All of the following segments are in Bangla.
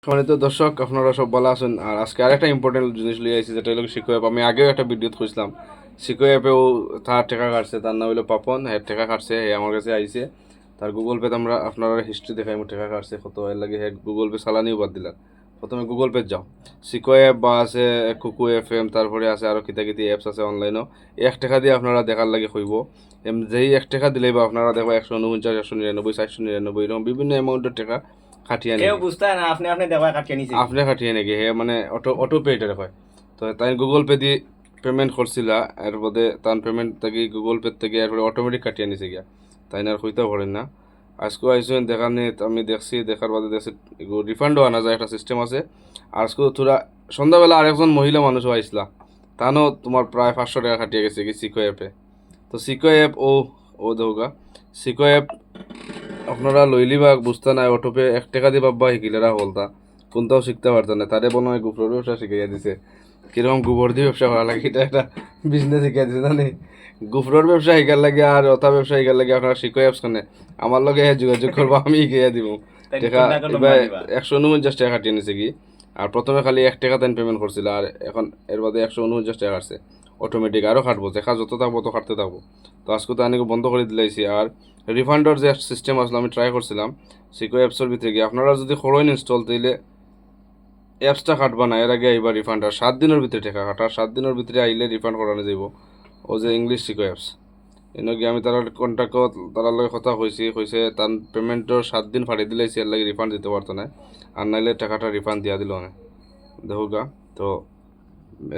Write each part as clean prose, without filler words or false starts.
সম্মানিত দর্শক, আপনারা সব ভালো আছেন। আর আজকে আরেকটা ইম্পর্টেন্ট জিনিস লিয়ে আইছি, যেটা হলো সিকো অ্যাপ। আমি আগেও একটা ভিডিও খুঁজলাম। সিকো অ্যাপেও তার টাকা কাটছে, তার নাম হলো পাপন। হ্যাঁ, টাকা কাটছে, হ্যাঁ আমার কাছে আইছে। তার গুগল পেতে আমরা আপনারা হিস্ট্রি দেখাই টাকা কাটছে কত, এর লাগে হ্যাঁ গুগল পে চালানিও বাদ দিলাম। প্রথমে গুগল পে যাও, সিকো অ্যাপ বা আছে কুকু FM, তারপরে আছে আরও কিতা কিতি অ্যাপস আছে অনলাইনও। 1 টাকা দিয়ে আপনারা দেখার লাগে হইব। যেই 1 টাকা দিলেই বা আপনারা দেখবো 149, 199, 499 এরকম বিভিন্ন অ্যামাউন্টের টাকা খাটিয়ে কেউ নেবে। বুঝতে না, আপনি আপনি দেওয়া কাটিয়ে নিছে আপনি খাটিয়ে নাকি হে, মানে অটো পে এটা হয়। তো তাই গুগল পে দিয়ে পেমেন্ট করছিলা, এর বাদে তার পেমেন্ট থেকে গুগল পে থেকে এরপরে অটোমেটিক কাটিয়ে নিছে গিয়া, তাই না আর হইতেও পারেন না। আজকেও আইসেন দেখার নিয়ে আমি দেখছি, দেখার বাদে দেখছি রিফান্ডও আনা যায়, একটা সিস্টেম আছে। আর আজকেও তোরা সন্ধ্যাবেলা আরেকজন মহিলা মানুষও আইসলা, তানও তোমার প্রায় 500 টাকা কাটিয়ে গেছে কি সিকো অ্যাপে। তো সিকো অ্যাপ ও দেওগা সিকো অ্যাপ আপনারা লইলি বা বুঝতে নাই, অটোপে 1 টাকা দিয়ে বাবা শিকিলেরা হলতা কোনটাও শিখতে পারতো না। তারে মনে হয় গোবরের ব্যবসা শিখাইয়া দিছে, কিরকম গোবর দিয়ে ব্যবসা করা লাগে এটা একটা বিজনেস শিখাই দিছে জানি। গোবরের ব্যবসা শিকার লাগে আর অতা ব্যবসা শিকার লাগে আপনারা শিখো অ্যাপস খানে আমার লগে যোগাযোগ করবো, আমি শিখাইয়া দিব। টাকা এবার 149 টাকা কাটিয়ে নিছে কি। আর প্রথমে খালি 1 টাকা দেন পেমেন্ট করছিল, আর এখন এর বাদে 149 টাকা আসছে অটোমেটিক। আরও কাটবো, দেখা যত থাকবো তো কাটতে থাকবো। তো আজকে তো আনিকে বন্ধ করে দিলাইছি। আর রিফান্ডের যে সিস্টেম আসলে আমি ট্রাই করছিলাম সিকো অ্যাপসের ভিতরে গিয়ে, আপনারা যদি করেন ইনস্টল তাইলে অ্যাপসটা কাটবা না, এর আগে আইবার রিফান্ড। আর 7 দিনের ভিতরে টাকা কাটা, 7 দিনের ভিতরে আইলে রিফান্ড করানো যাব। ও যে ইংলিশ সিকো অ্যাপস এনে গিয়ে আমি তার কন্ট্যাক্ট তার লগে কথা কইছে তার পেমেন্টের 7 দিন ফাটিয়ে দিলাইছি, এর লাগে রিফান্ড দিতে পারতো না। আর নাইলে টাকাটা রিফান্ড দিয়া দিল না দেখো গা। তো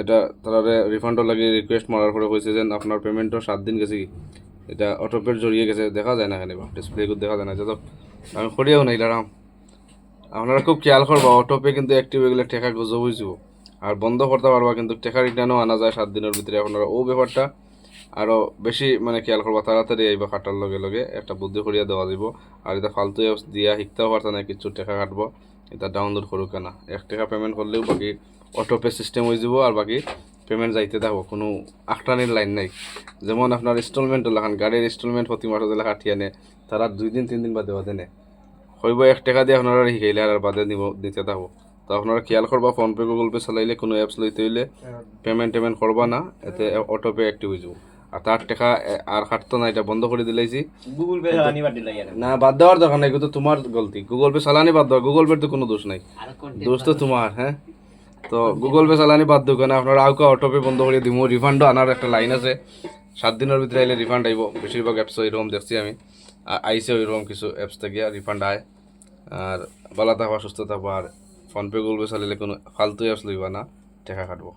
এটা তারা রিফান্ডও লাগে রিকোয়েস্ট মারার পরে কইছে যে আপনার পেমেন্টও 7 দিন গেছে কি, এটা অটোপের জড়িয়ে গেছে, দেখা যায় না এখানে ডিসপ্লে দেখা যায় না। যত আমি করিয়াও নাই লারাম। আপনারা খুব খেয়াল করবা, অটোপে কিন্তু অ্যাক্টিভ হয়ে গেলে টাকা গুজব হয়ে যাব। আর বন্ধ করতে পারবা, কিন্তু টাকা রিটার্নও আনা যায় 7 দিনের ভিতরে। আপনারা ও ব্যাপারটা আরও বেশি মানে খেয়াল করবা, তাড়াতাড়ি আইবা কাটার লগে লগে একটা বুদ্ধি করিয়া দেওয়া যাব। আর এটা ফালতু অ্যাপস দিয়া শিখতেও পারতো না কিছু টাকা কাটবো, এটা ডাউনলোড করুক না। 1 টাকা পেমেন্ট করলেও বাকি অটোপে সিস্টেম হয়ে যাব, আর বাকি পেমেন্ট যাইতে থাকবো, কোনো আখটানির লাইন নাই। যেমন আপনার ইনস্টলমেন্ট লেখান, গাড়ির ইনস্টলমেন্ট প্রতি মাসে যে লেখা ঠিয়ানে, তারা 2 দিন 3 দিন বাদে বাদে নেয়। হইব 1 টাকা দিয়ে আপনারা শিখাইলে আর বাদে দিতে থাকবো। তো আপনারা খেয়াল করবা, ফোনপে গুগল পে চালাইলে কোনো অ্যাপস লইতে হইলে পেমেন্ট করবা না, এতে অটোপে অ্যাক্টিভ হয়ে যাব। আর তার টাকা আর কাটতো না, এটা বন্ধ করে দিলাইছি। গুগল পে আনিবার দিলা ইয়ার না, বাদ দেওয়ার দরকার নাই, কিন্তু তোমার গলতি। গুগল পে চালানি বাদ দেওয়া, গুগল পের তো কোনো দোষ নাই, দোষ তো তোমার। হ্যাঁ, তো গুগল পে চালানি বাদ দেবো না আপনারা, আউকা অটোপে বন্ধ করে দিব। রিফান্ডও আনার একটা লাইন আছে, 7 দিনের ভিতরে আইলে রিফান্ড আইব। বেশিরভাগ অ্যাপস এরকম দেখছি আমি, আইসে ওইরকম কিছু অ্যাপস থেকে রিফান্ড আয়। আর ভালো থাকবা, সুস্থ থাকবা। আর ফোনপে গুগল পে চালিলে কোনো ফালতু অ্যাপস লইবা না, টাকা কাটবো।